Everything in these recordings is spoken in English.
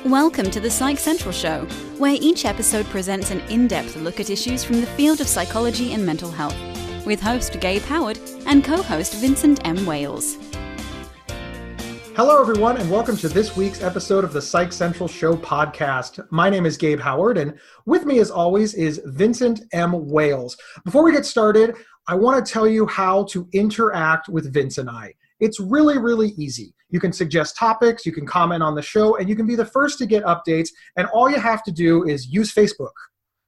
Welcome to the Psych Central Show, where each episode presents an in-depth look at issues from the field of psychology and mental health, with host Gabe Howard and co-host Vincent M. Wales. Hello, everyone, and welcome to this week's episode of the Psych Central Show podcast. My name is Gabe Howard, and with me, as always, is Vincent M. Wales. Before we get started, I want to tell you how to interact with Vince and I. It's really, really easy. You can suggest topics, you can comment on the show, and you can be the first to get updates, and all you have to do is use Facebook,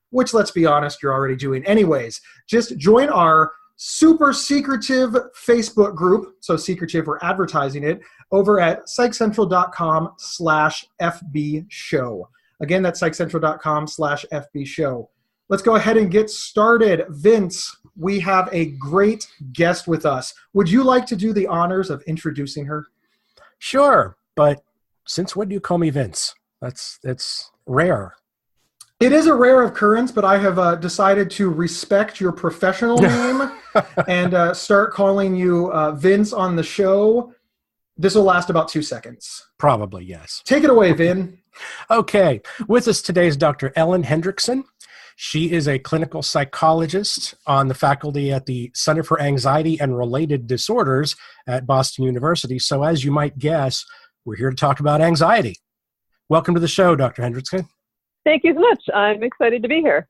which, let's be honest, you're already doing anyways. Just join our super secretive Facebook group, so secretive, we're advertising it, over at psychcentral.com/FB show. Again, that's psychcentral.com/FB show. Let's go ahead and get started. Vince, we have a great guest with us. Would you like to do the honors of introducing her? Sure, but since when do you call me Vince? That's rare. It is a rare occurrence, but I have decided to respect your professional name and start calling you Vince on the show. This will last about 2 seconds. Probably, yes. Take it away, Vin. Okay. With us today is Dr. Ellen Hendriksen. She is a clinical psychologist on the faculty at the Center for Anxiety and Related Disorders at Boston University. So as you might guess, we're here to talk about anxiety. Welcome to the show, Dr. Hendriksen. Thank you so much. I'm excited to be here.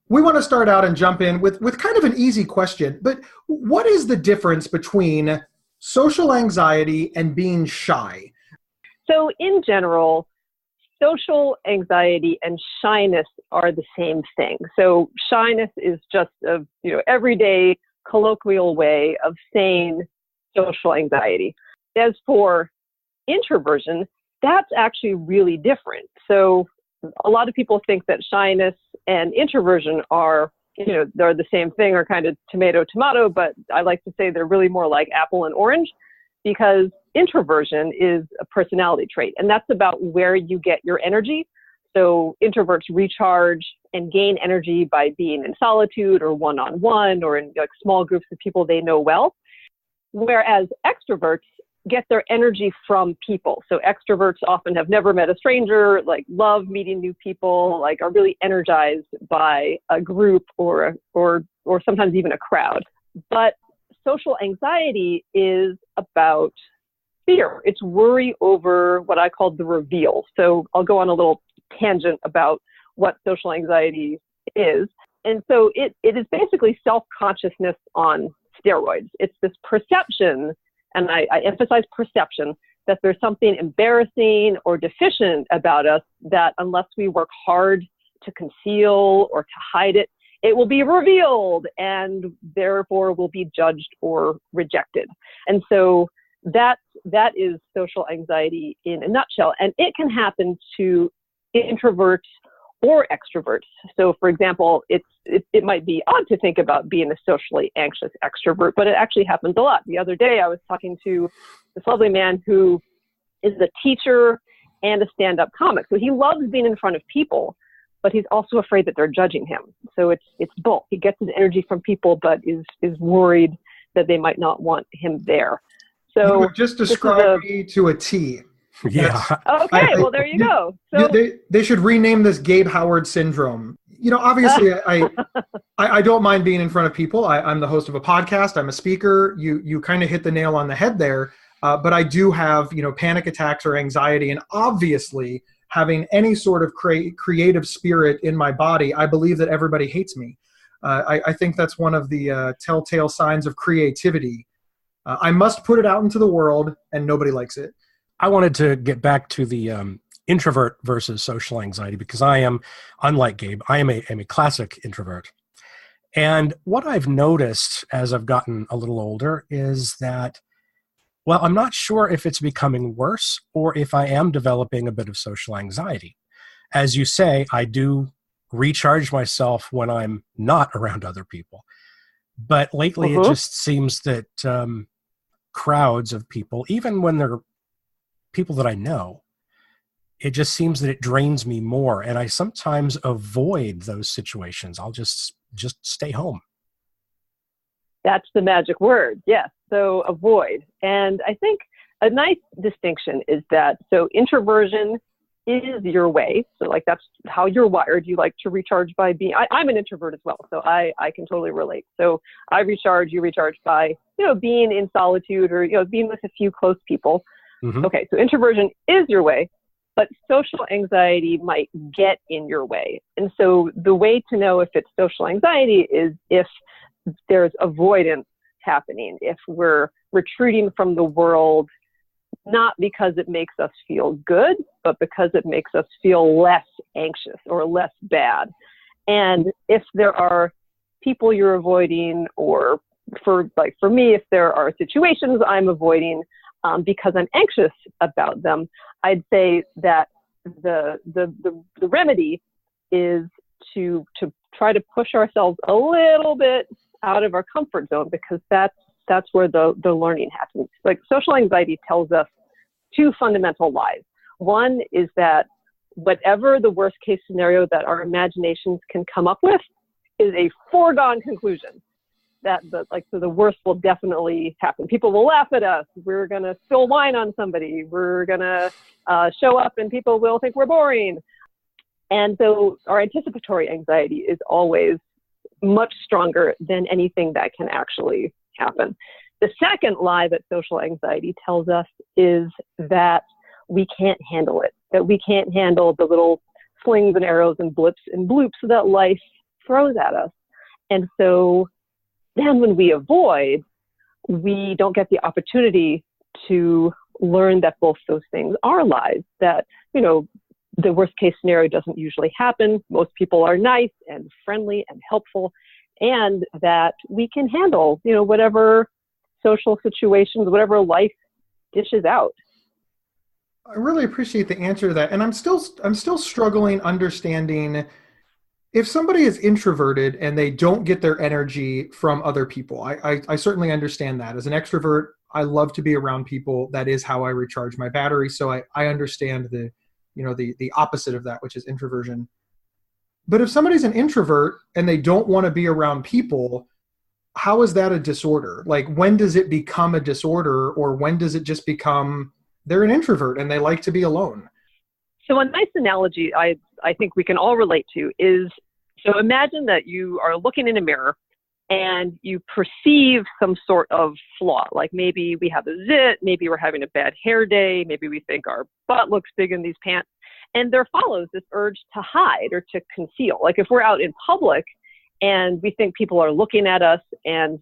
We want to start out and jump in with kind of an easy question, but what is the difference between social anxiety and being shy? So in general, social anxiety and shyness are the same thing. So shyness is just a everyday colloquial way of saying social anxiety. As for introversion, that's actually really different. So a lot of people think that shyness and introversion are, they're the same thing or kind of tomato, but I like to say they're really more like apple and orange, because introversion is a personality trait, and that's about where you get your energy. So introverts recharge and gain energy by being in solitude or one-on-one or in small groups of people they know well, whereas extroverts get their energy from people. So extroverts often have never met a stranger, love meeting new people, are really energized by a group or sometimes even a crowd. But social anxiety is about fear. It's worry over what I call the reveal. So I'll go on a little tangent about what social anxiety is. And so it is basically self-consciousness on steroids. It's this perception, and I emphasize perception, that there's something embarrassing or deficient about us that unless we work hard to conceal or to hide it, it will be revealed and therefore will be judged or rejected. And so that is social anxiety in a nutshell. And it can happen to introverts or extroverts. So for example, it might be odd to think about being a socially anxious extrovert, but it actually happens a lot. The other day I was talking to this lovely man who is a teacher and a stand-up comic. So he loves being in front of people, but he's also afraid that they're judging him. So it's both. He gets his energy from people, but is worried that they might not want him there. So you just described me to a T. Yeah. Okay, well, there you go. So they should rename this Gabe Howard syndrome. Obviously, I don't mind being in front of people. I'm the host of a podcast. I'm a speaker. You kind of hit the nail on the head there. But I do have, panic attacks or anxiety. And obviously, having any sort of creative spirit in my body, I believe that everybody hates me. I think that's one of the telltale signs of creativity. I must put it out into the world, and nobody likes it. I wanted to get back to the introvert versus social anxiety, because I am, unlike Gabe, I am a classic introvert. And what I've noticed as I've gotten a little older is that, well, I'm not sure if it's becoming worse or if I am developing a bit of social anxiety. As you say, I do recharge myself when I'm not around other people. But lately it just seems that crowds of people, even when they're people that I know, it just seems that it drains me more. And I sometimes avoid those situations. I'll just stay home. That's the magic word. Yes. So avoid. And I think a nice distinction is that, so introversion is your way. So like that's how you're wired. You like to recharge by being, I'm an introvert as well. So I can totally relate. So you recharge by, being in solitude or, being with a few close people. Mm-hmm. Okay. So introversion is your way, but social anxiety might get in your way. And so the way to know if it's social anxiety is if there's avoidance happening, if we're retreating from the world, not because it makes us feel good, but because it makes us feel less anxious or less bad. And if there are people you're avoiding, or for me, if there are situations I'm avoiding because I'm anxious about them, I'd say that the remedy is to try to push ourselves a little bit out of our comfort zone, because that's where the learning happens. Like social anxiety tells us two fundamental lies. One is that whatever the worst case scenario that our imaginations can come up with is a foregone conclusion. That the worst will definitely happen. People will laugh at us. We're going to spill wine on somebody. We're going to show up and people will think we're boring. And so our anticipatory anxiety is always much stronger than anything that can actually happen. The second lie that social anxiety tells us is that we can't handle it, that we can't handle the little slings and arrows and blips and bloops that life throws at us. And so then when we avoid, we don't get the opportunity to learn that both those things are lies, that, the worst case scenario doesn't usually happen. Most people are nice and friendly and helpful, and that we can handle, whatever social situations, whatever life dishes out. I really appreciate the answer to that. And I'm still struggling understanding if somebody is introverted and they don't get their energy from other people. I certainly understand that. As an extrovert, I love to be around people. That is how I recharge my battery. So I understand the opposite of that, which is introversion. But if somebody's an introvert and they don't want to be around people, how is that a disorder? Like, when does it become a disorder, or when does it just become they're an introvert and they like to be alone? So a nice analogy I think we can all relate to is, so imagine that you are looking in a mirror and you perceive some sort of flaw, like maybe we have a zit, maybe we're having a bad hair day, maybe we think our butt looks big in these pants, and there follows this urge to hide or to conceal. Like if we're out in public and we think people are looking at us and,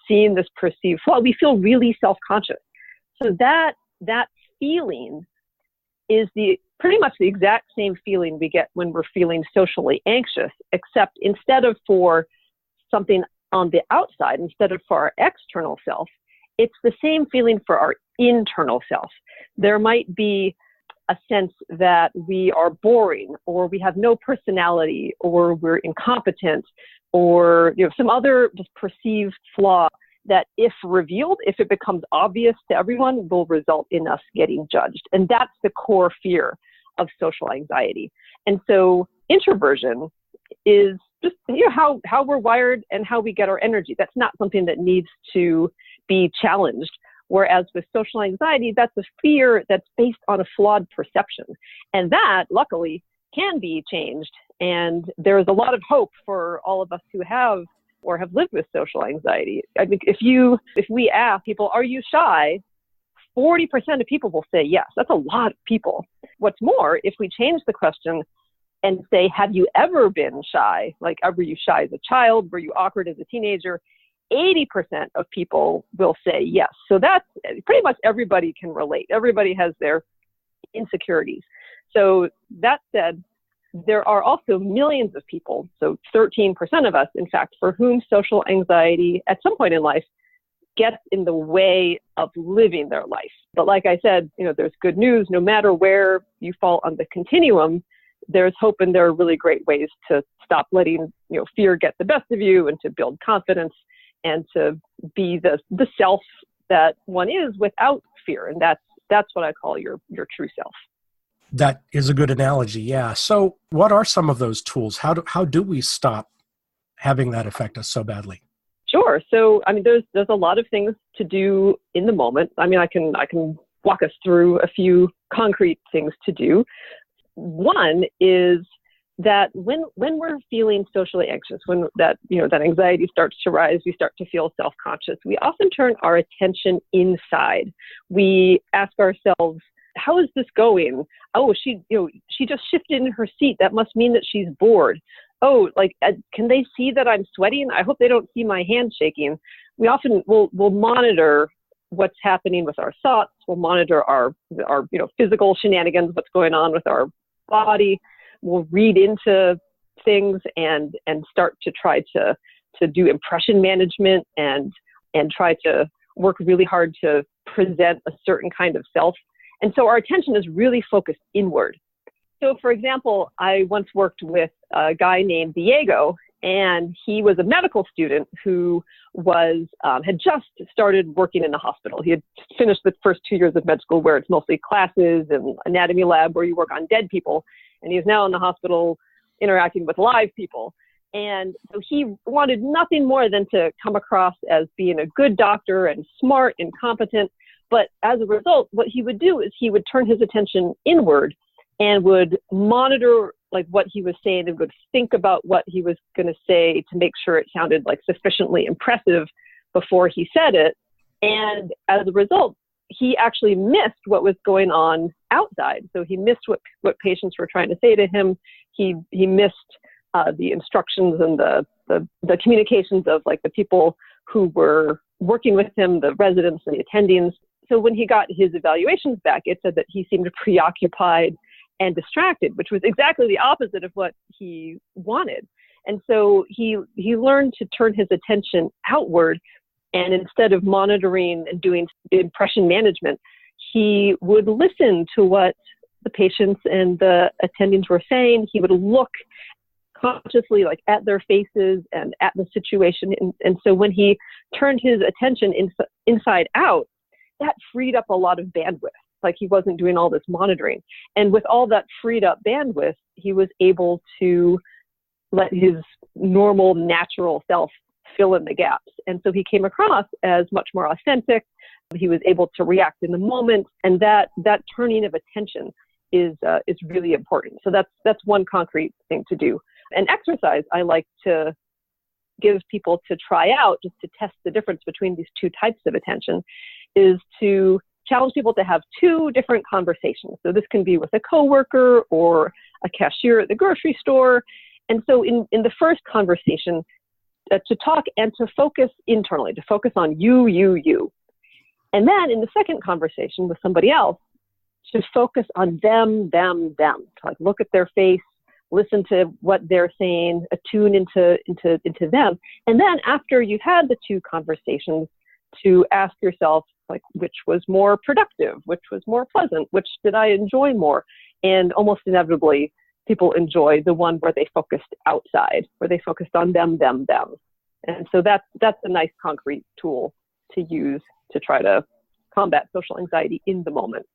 seeing this perceived flaw, we feel really self-conscious. So that feeling is pretty much the exact same feeling we get when we're feeling socially anxious, except instead of for something on the outside, instead of for our external self, it's the same feeling for our internal self. There might be a sense that we are boring, or we have no personality, or we're incompetent, or some other just perceived flaw that, if revealed, if it becomes obvious to everyone, will result in us getting judged. And that's the core fear of social anxiety. And so introversion is just how we're wired and how we get our energy. That's not something that needs to be challenged. Whereas with social anxiety, that's a fear that's based on a flawed perception. And that, luckily, can be changed. And there's a lot of hope for all of us who have or have lived with social anxiety. I think if we ask people, are you shy? 40% of people will say yes. That's a lot of people. What's more, if we change the question and say, have you ever been shy? Like, were you shy as a child? Were you awkward as a teenager? 80% of people will say yes. So that's pretty much everybody can relate. Everybody has their insecurities. So that said, there are also millions of people, so 13% of us, in fact, for whom social anxiety at some point in life gets in the way of living their life. But like I said, there's good news. No matter where you fall on the continuum, there's hope, and there are really great ways to stop letting fear get the best of you, and to build confidence, and to be the self that one is without fear. And that's what I call your true self. That is a good analogy, yeah. So what are some of those tools? How do we stop having that affect us so badly? Sure. So, there's a lot of things to do in the moment. I can walk us through a few concrete things to do. one is that when we're feeling socially anxious, when that anxiety starts to rise, we start to feel self-conscious, we often turn our attention inside. We ask ourselves, how is this going? Oh, she just shifted in her seat. That must mean that she's bored. Oh, can they see that I'm sweating? I hope they don't see my hand shaking. We often will monitor what's happening with our thoughts. We'll monitor our physical shenanigans, what's going on with our body. We'll read into things and start to try to do impression management and try to work really hard to present a certain kind of self. And so our attention is really focused inward. So for example, I once worked with a guy named Diego, and he was a medical student who had just started working in the hospital. He had finished the first 2 years of med school, where it's mostly classes and anatomy lab where you work on dead people. And he's now in the hospital interacting with live people. And so he wanted nothing more than to come across as being a good doctor and smart and competent. But as a result, what he would do is he would turn his attention inward and would monitor what he was saying, and would think about what he was going to say to make sure it sounded sufficiently impressive before he said it. And as a result, he actually missed what was going on outside. So he missed what patients were trying to say to him. He missed the instructions and the communications of the people who were working with him, the residents and the attendings. So when he got his evaluations back, it said that he seemed preoccupied and distracted, which was exactly the opposite of what he wanted. And so he learned to turn his attention outward, and instead of monitoring and doing impression management, he would listen to what the patients and the attendings were saying. He would look consciously at their faces and at the situation. And so when he turned his attention inside out, that freed up a lot of bandwidth. He wasn't doing all this monitoring. And with all that freed up bandwidth, he was able to let his normal, natural self fill in the gaps. And so he came across as much more authentic. He was able to react in the moment. And that turning of attention is really important. So that's one concrete thing to do. And exercise, I like to give people to try out, just to test the difference between these two types of attention, is to challenge people to have two different conversations. So this can be with a coworker or a cashier at the grocery store. And so in the first conversation, to talk and to focus internally, to focus on you. And then in the second conversation with somebody else, to focus on them, to look at their face, listen to what they're saying, attune into them. And then after you've had the two conversations, to ask yourself, which was more productive, which was more pleasant, which did I enjoy more? And almost inevitably, people enjoy the one where they focused outside, where they focused on them. And so that's a nice concrete tool to use to try to combat social anxiety in the moment.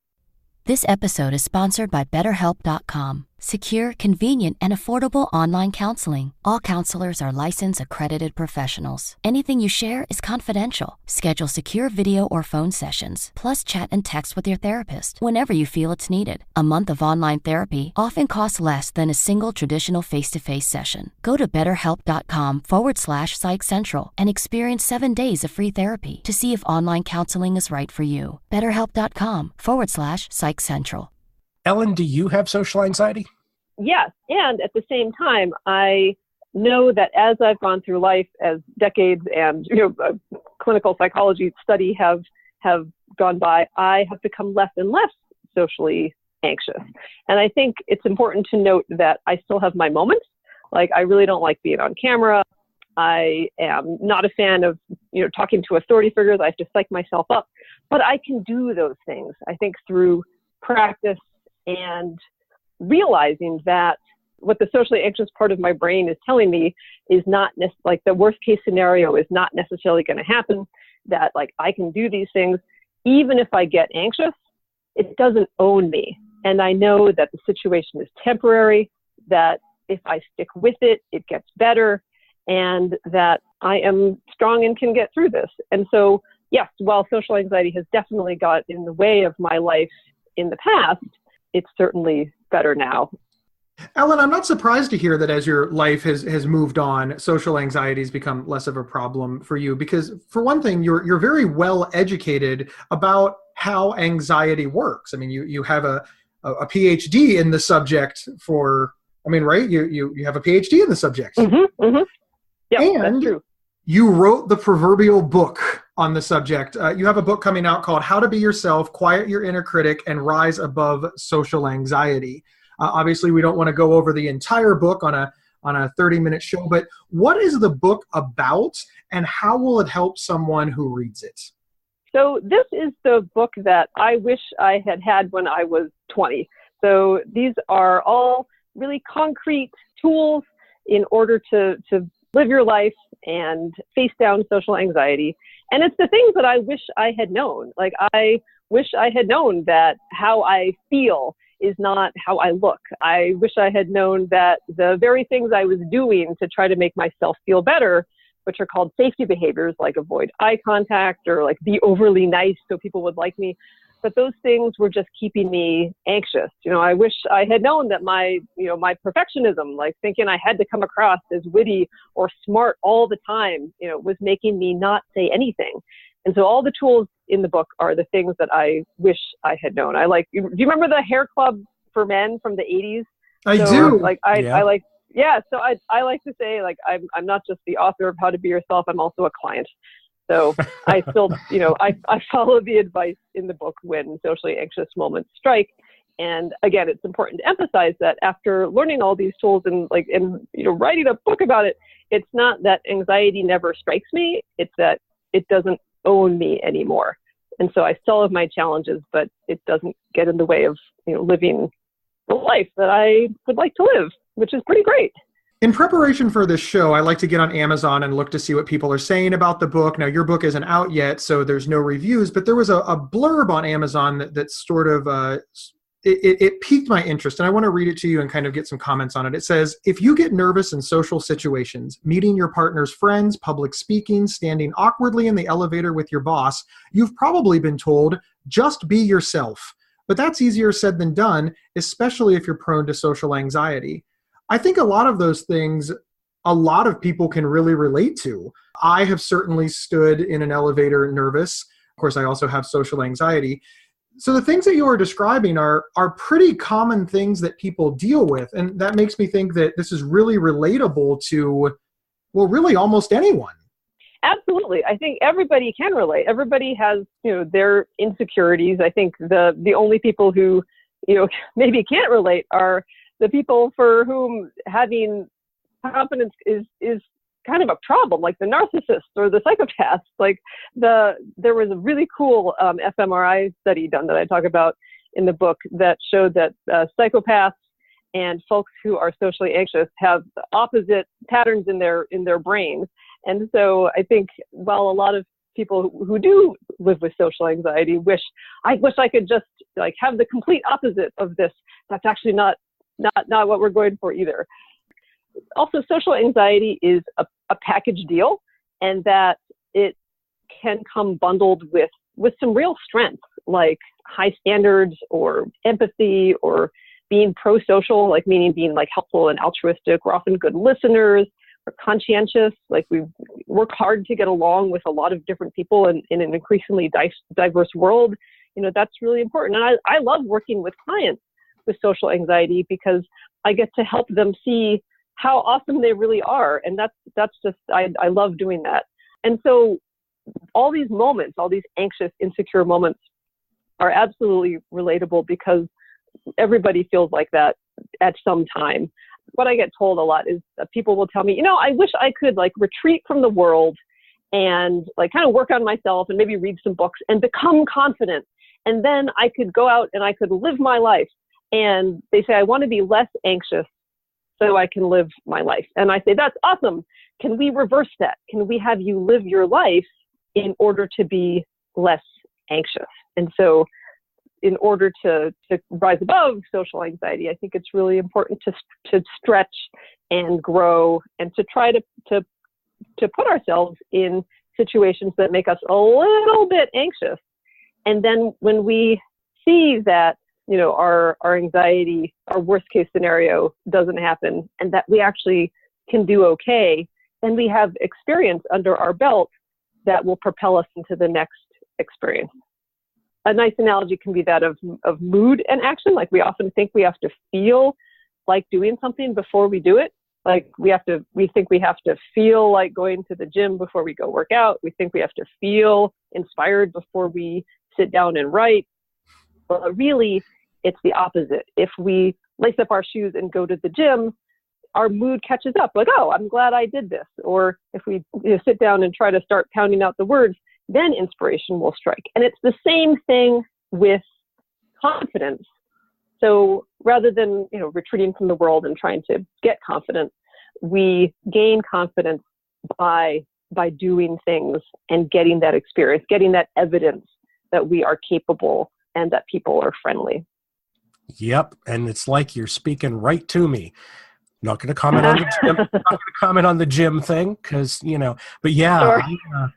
This episode is sponsored by BetterHelp.com. Secure, convenient, and affordable online counseling. All counselors are licensed, accredited professionals. Anything you share is confidential. Schedule secure video or phone sessions, plus chat and text with your therapist whenever you feel it's needed. A month of online therapy often costs less than a single traditional face-to-face session. Go to BetterHelp.com/PsychCentral and experience 7 days of free therapy to see if online counseling is right for you. BetterHelp.com/PsychCentral. Ellen, do you have social anxiety? Yes. And at the same time, I know that as I've gone through life, as decades and clinical psychology study have gone by, I have become less and less socially anxious. And I think it's important to note that I still have my moments. I really don't like being on camera. I am not a fan of talking to authority figures. I have to psych myself up. But I can do those things, I think, through practice and realizing that what the socially anxious part of my brain is telling me is not the worst case scenario is not necessarily going to happen, that I can do these things. Even if I get anxious, it doesn't own me. And I know that the situation is temporary, that if I stick with it, it gets better, and that I am strong and can get through this. And so, yes, while social anxiety has definitely got in the way of my life in the past, it's certainly better now. Ellen, I'm not surprised to hear that as your life has moved on, social anxiety has become less of a problem for you, because for one thing, you're very well educated about how anxiety works. I mean, you have a PhD in the subject right? You have a PhD in the subject. Mm-hmm, mm-hmm. Yep, and that's true. You wrote the proverbial book on the subject. You have a book coming out called How to Be Yourself, Quiet Your Inner Critic, and Rise Above Social Anxiety. Obviously, we don't want to go over the entire book on a 30-minute show, but what is the book about, and how will it help someone who reads it? So this is the book that I wish I had when I was 20. So these are all really concrete tools in order to live your life and face down social anxiety. And it's the things that I wish I had known. Like, I wish I had known that how I feel is not how I look. I wish I had known that the very things I was doing to try to make myself feel better, which are called safety behaviors, like avoid eye contact or like be overly nice so people would like me, but those things were just keeping me anxious. I wish I had known that my perfectionism, like thinking I had to come across as witty or smart all the time, was making me not say anything. And so all the tools in the book are the things that I wish I had known. Do you remember the hair club for men from the 80s? I do. So I like to say, like, I'm not just the author of How to Be Yourself, I'm also a client. So I still, I follow the advice in the book when socially anxious moments strike. And again, it's important to emphasize that after learning all these tools and writing a book about it, it's not that anxiety never strikes me, it's that it doesn't own me anymore. And so I still have my challenges, but it doesn't get in the way of, living the life that I would like to live, which is pretty great. In preparation for this show, I like to get on Amazon and look to see what people are saying about the book. Now, your book isn't out yet, so there's no reviews, but there was a blurb on Amazon that sort of, it piqued my interest, and I want to read it to you and kind of get some comments on it. It says, if you get nervous in social situations, meeting your partner's friends, public speaking, standing awkwardly in the elevator with your boss, you've probably been told, just be yourself. But that's easier said than done, especially if you're prone to social anxiety. I think a lot of those things, a lot of people can really relate to. I have certainly stood in an elevator nervous. Of course, I also have social anxiety. So the things that you are describing are pretty common things that people deal with. And that makes me think that this is really relatable to, well, really almost anyone. Absolutely. I think everybody can relate. Everybody has, their insecurities. I think the only people who, maybe can't relate are the people for whom having confidence is kind of a problem, like the narcissists or the psychopaths. Like there was a really cool fMRI study done that I talk about in the book that showed that psychopaths and folks who are socially anxious have opposite patterns in their brains. And so I think while a lot of people who do live with social anxiety wish I could just like have the complete opposite of this, that's actually not what we're going for either. Also, social anxiety is a package deal, and that it can come bundled with some real strengths, like high standards or empathy or being pro-social, like meaning being like helpful and altruistic. We're often good listeners. We're conscientious, like we work hard to get along with a lot of different people in an increasingly diverse world. That's really important. And I love working with clients with social anxiety because I get to help them see how awesome they really are. And that's just, I love doing that. And so all these moments, all these anxious, insecure moments are absolutely relatable because everybody feels like that at some time. What I get told a lot is that people will tell me, I wish I could like retreat from the world and like kind of work on myself and maybe read some books and become confident. And then I could go out and I could live my life. And they say, I want to be less anxious so I can live my life. And I say, that's awesome. Can we reverse that? Can we have you live your life in order to be less anxious? And so in order to rise above social anxiety, I think it's really important to stretch and grow and to try to put ourselves in situations that make us a little bit anxious. And then when we see that our anxiety, our worst case scenario doesn't happen, and that we actually can do okay, and we have experience under our belt that will propel us into the next experience. A nice analogy can be that of mood and action. Like, we often think we have to feel like doing something before we do it. Like, we think we have to feel like going to the gym before we go work out. We think we have to feel inspired before we sit down and write. But really, it's the opposite. If we lace up our shoes and go to the gym, our mood catches up. Like, oh, I'm glad I did this. Or if we sit down and try to start pounding out the words, then inspiration will strike. And it's the same thing with confidence. So rather than, retreating from the world and trying to get confidence, we gain confidence by doing things and getting that experience, getting that evidence that we are capable and that people are friendly. Yep. And it's like you're speaking right to me. Not going to comment on the gym. Not going to comment on the gym thing because, but yeah, Sure.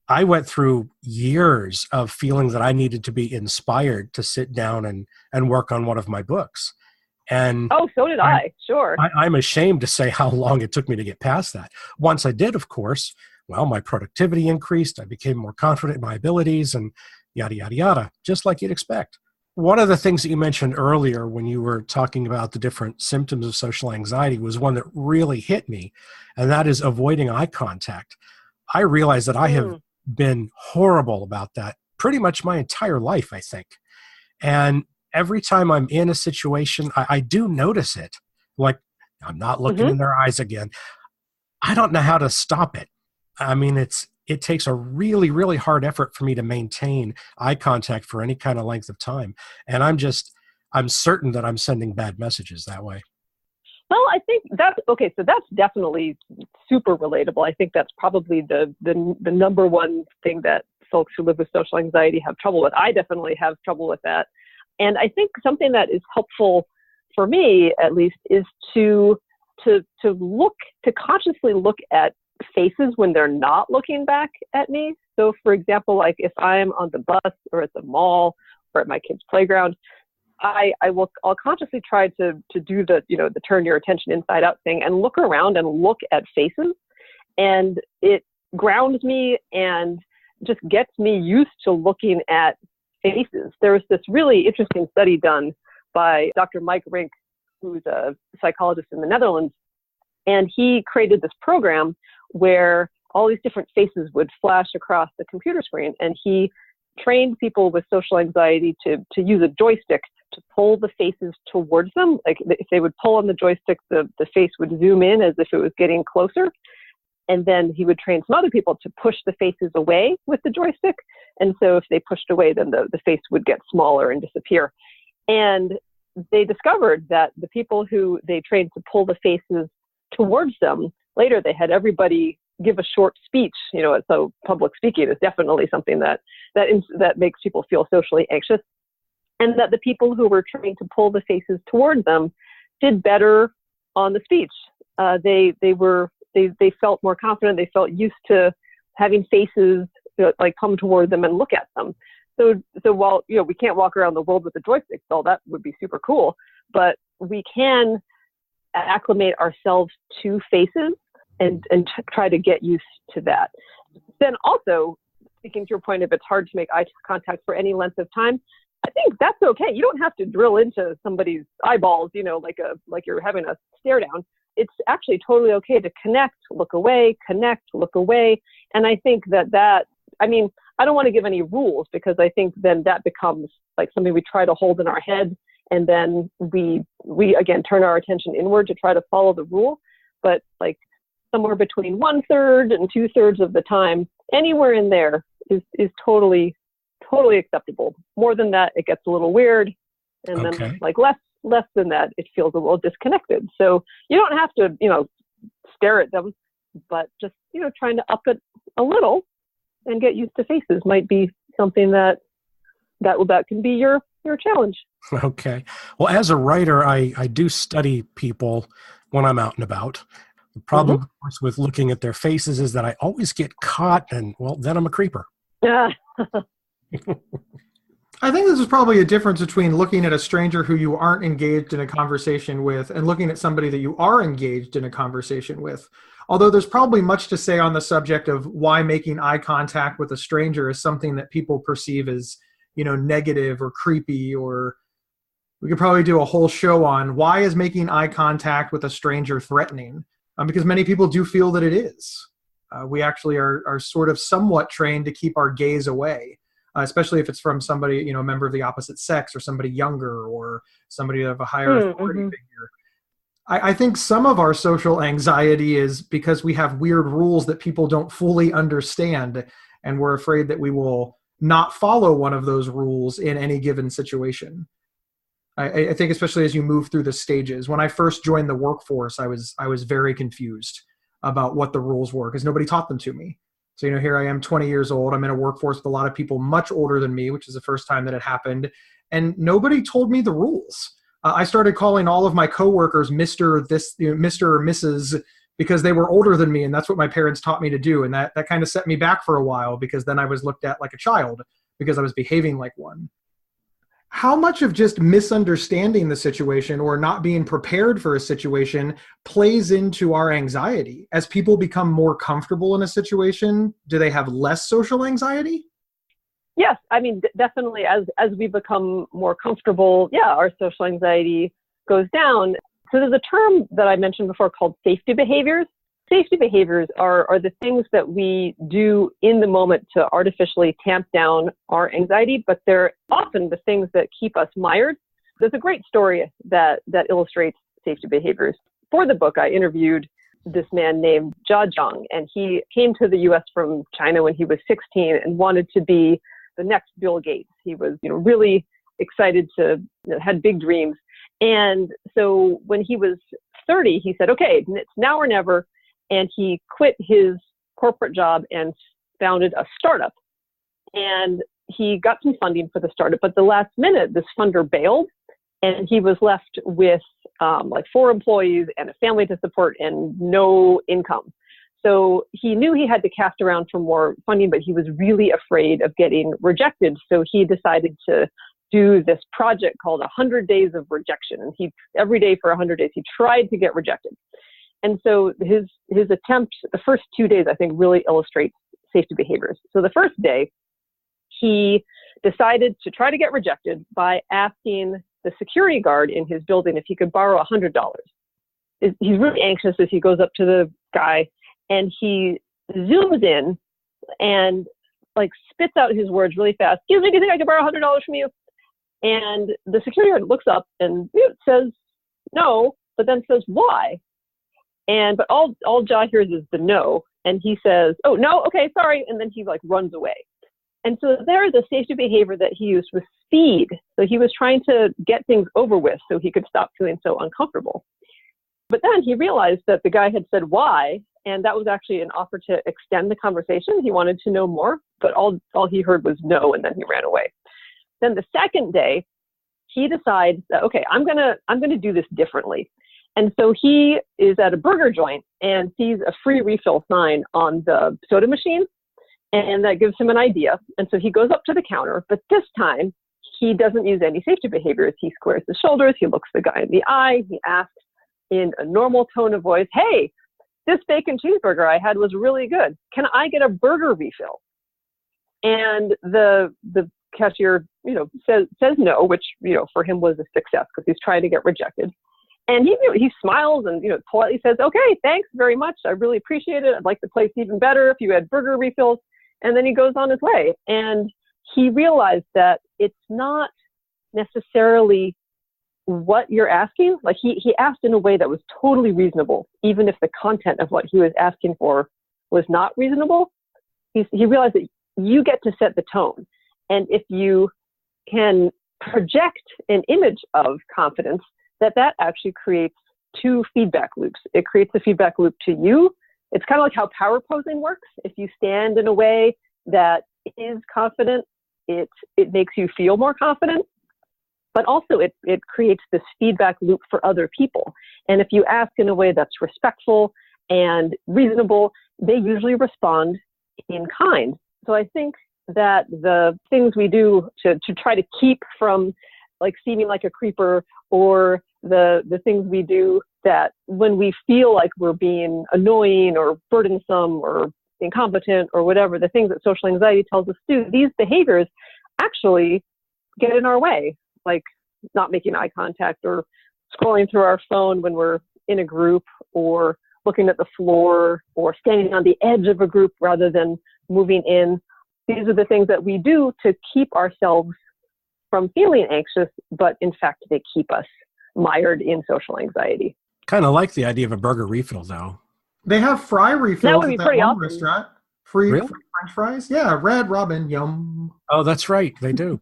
I went through years of feeling that I needed to be inspired to sit down and work on one of my books. And so did I. Sure. I'm ashamed to say how long it took me to get past that. Once I did, of course, well, my productivity increased. I became more confident in my abilities and yada, yada, yada, just like you'd expect. One of the things that you mentioned earlier when you were talking about the different symptoms of social anxiety was one that really hit me, and that is avoiding eye contact. I realized that I have been horrible about that pretty much my entire life, I think. And every time I'm in a situation, I do notice it. Like, I'm not looking in their eyes again. I don't know how to stop it. I mean, it takes a really, really hard effort for me to maintain eye contact for any kind of length of time. And I'm certain that I'm sending bad messages that way. Well, I think that's okay. So that's definitely super relatable. I think that's probably the number one thing that folks who live with social anxiety have trouble with. I definitely have trouble with that. And I think something that is helpful for me, at least, is to consciously look at faces when they're not looking back at me. So, for example, like if I'm on the bus or at the mall or at my kid's playground, I'll consciously try to do the turn your attention inside out thing and look around and look at faces, and it grounds me and just gets me used to looking at faces. There was this really interesting study done by Dr. Mike Rink, who's a psychologist in the Netherlands, and he created this program where all these different faces would flash across the computer screen, and he trained people with social anxiety to use a joystick to pull the faces towards them. Like, if they would pull on the joystick, the face would zoom in as if it was getting closer. And then he would train some other people to push the faces away with the joystick. And so if they pushed away, then the face would get smaller and disappear. And they discovered that the people who they trained to pull the faces towards them, later they had everybody give a short speech. So public speaking is definitely something that makes people feel socially anxious. And that the people who were trained to pull the faces towards them did better on the speech. They felt more confident. They felt used to having faces come toward them and look at them. So while we can't walk around the world with a joystick, so that would be super cool, but we can acclimate ourselves to faces and try to get used to that. Then also, speaking to your point, if it's hard to make eye contact for any length of time, I think that's okay. You don't have to drill into somebody's eyeballs, like you're having a stare down. It's actually totally okay to connect, look away, connect, look away. And I think I don't want to give any rules, because I think then that becomes like something we try to hold in our head, and then we again turn our attention inward to try to follow the rule. But like somewhere between 1/3 and 2/3 of the time, anywhere in there is totally acceptable. More than that, it gets a little weird, and then like less than that, it feels a little disconnected. So you don't have to stare at them, but just trying to up it a little and get used to faces might be something that can be your challenge. Okay. Well, as a writer, I do study people when I'm out and about. The problem, of course, with looking at their faces is that I always get caught, and well, then I'm a creeper. I think this is probably a difference between looking at a stranger who you aren't engaged in a conversation with and looking at somebody that you are engaged in a conversation with. Although there's probably much to say on the subject of why making eye contact with a stranger is something that people perceive as, negative or creepy, or we could probably do a whole show on why is making eye contact with a stranger threatening, because many people do feel that it is. We actually are sort of somewhat trained to keep our gaze away. Especially if it's from somebody, a member of the opposite sex or somebody younger or somebody of a higher authority figure. I think some of our social anxiety is because we have weird rules that people don't fully understand, and we're afraid that we will not follow one of those rules in any given situation. I think especially as you move through the stages. When I first joined the workforce, I was very confused about what the rules were because nobody taught them to me. So, here I am 20 years old. I'm in a workforce with a lot of people much older than me, which is the first time that it happened. And nobody told me the rules. I started calling all of my coworkers Mr. This, Mr. or Mrs. because they were older than me. And that's what my parents taught me to do. And that kind of set me back for a while because then I was looked at like a child because I was behaving like one. How much of just misunderstanding the situation or not being prepared for a situation plays into our anxiety? As people become more comfortable in a situation, do they have less social anxiety? Yes, I mean, definitely as we become more comfortable, our social anxiety goes down. So there's a term that I mentioned before called safety behaviors. Safety behaviors are the things that we do in the moment to artificially tamp down our anxiety, but they're often the things that keep us mired. There's a great story that illustrates safety behaviors. For the book, I interviewed this man named Jia Zhang, and he came to the U.S. from China when he was 16 and wanted to be the next Bill Gates. He was, really excited to, had big dreams. And so when he was 30, he said, okay, it's now or never. And he quit his corporate job and founded a startup. And he got some funding for the startup, but the last minute, this funder bailed, and he was left with 4 employees and a family to support and no income. So he knew he had to cast around for more funding, but he was really afraid of getting rejected. So he decided to do this project called 100 Days of Rejection. And every day for 100 days, he tried to get rejected. And so his attempt, the first 2 days, I think, really illustrates safety behaviors. So the first day, he decided to try to get rejected by asking the security guard in his building if he could borrow $100. He's really anxious as he goes up to the guy, and he zooms in and spits out his words really fast. Excuse me, do you think I could borrow $100 from you? And the security guard looks up and says no, but then says why? But all Jia hears is the no, and he says, oh, no, okay, sorry, and then he runs away. And so there, the safety behavior that he used was speed. So he was trying to get things over with so he could stop feeling so uncomfortable. But then he realized that the guy had said why, and that was actually an offer to extend the conversation. He wanted to know more, but all he heard was no, and then he ran away. Then the second day, he decides that, okay, I'm gonna do this differently. And so he is at a burger joint and sees a free refill sign on the soda machine, and that gives him an idea. And so he goes up to the counter, but this time he doesn't use any safety behaviors. He squares his shoulders, he looks the guy in the eye, he asks in a normal tone of voice, hey, this bacon cheeseburger I had was really good. Can I get a burger refill? And the cashier, says no, which, for him was a success because he's trying to get rejected. And he smiles and, politely says, okay, thanks very much. I really appreciate it. I'd like the place even better if you had burger refills. And then he goes on his way. And he realized that it's not necessarily what you're asking. He asked in a way that was totally reasonable, even if the content of what he was asking for was not reasonable. He realized that you get to set the tone. And if you can project an image of confidence, that actually creates 2 feedback loops. It creates a feedback loop to you. It's kind of like how power posing works. If you stand in a way that is confident, it makes you feel more confident. But also it creates this feedback loop for other people. And if you ask in a way that's respectful and reasonable, they usually respond in kind. So I think that the things we do to try to keep from like seeming like a creeper, or the things we do that when we feel like we're being annoying or burdensome or incompetent or whatever, the things that social anxiety tells us to do, these behaviors actually get in our way, like not making eye contact or scrolling through our phone when we're in a group, or looking at the floor, or standing on the edge of a group rather than moving in. These are the things that we do to keep ourselves from feeling anxious, but in fact, they keep us mired in social anxiety. Kind of like the idea of a burger refill, though. They have fry refills That would be at that pretty one awesome. restaurant. Free Really? French fries. Yeah, Red Robin, yum. Oh, that's right. They do.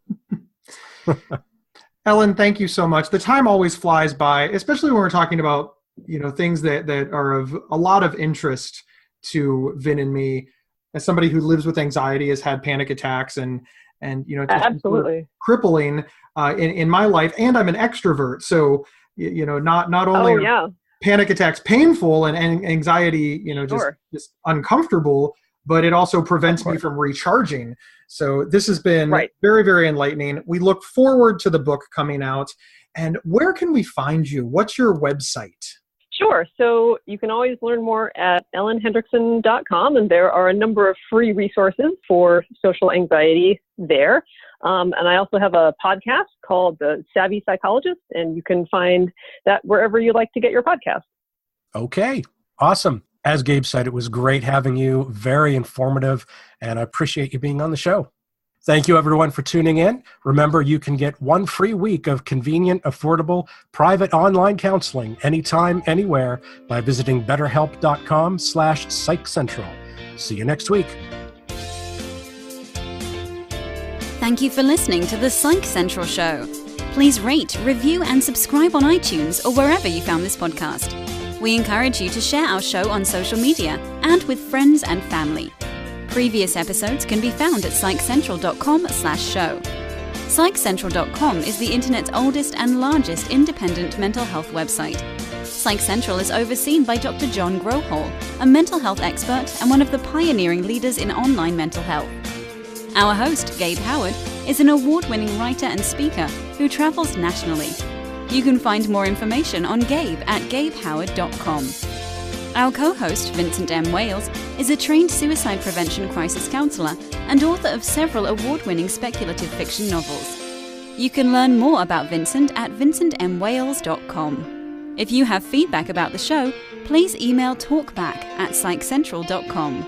Ellen, thank you so much. The time always flies by, especially when we're talking about, things that are of a lot of interest to Vin and me. As somebody who lives with anxiety, has had panic attacks and Absolutely crippling in my life, and I'm an extrovert, so not only are panic attacks painful and anxiety, just uncomfortable, but it also prevents me from recharging. So this has been very, very enlightening. We look forward to the book coming out. And where can we find you? What's your website? Sure. So you can always learn more at ellenhendriksen.com, and there are a number of free resources for social anxiety there. And I also have a podcast called The Savvy Psychologist, and you can find that wherever you like to get your podcast. Okay. Awesome. As Gabe said, it was great having you, very informative, and I appreciate you being on the show. Thank you, everyone, for tuning in. Remember, you can get 1 free week of convenient, affordable, private online counseling anytime, anywhere by visiting betterhelp.com/psychcentral. See you next week. Thank you for listening to the Psych Central Show. Please rate, review, and subscribe on iTunes or wherever you found this podcast. We encourage you to share our show on social media and with friends and family. Previous episodes can be found at psychcentral.com/show. Psychcentral.com is the internet's oldest and largest independent mental health website. Psych Central is overseen by Dr. John Grohol, a mental health expert and one of the pioneering leaders in online mental health. Our host, Gabe Howard, is an award-winning writer and speaker who travels nationally. You can find more information on Gabe at gabehoward.com. Our co-host, Vincent M. Wales, is a trained suicide prevention crisis counselor and author of several award-winning speculative fiction novels. You can learn more about Vincent at vincentmwales.com. If you have feedback about the show, please email talkback@psychcentral.com.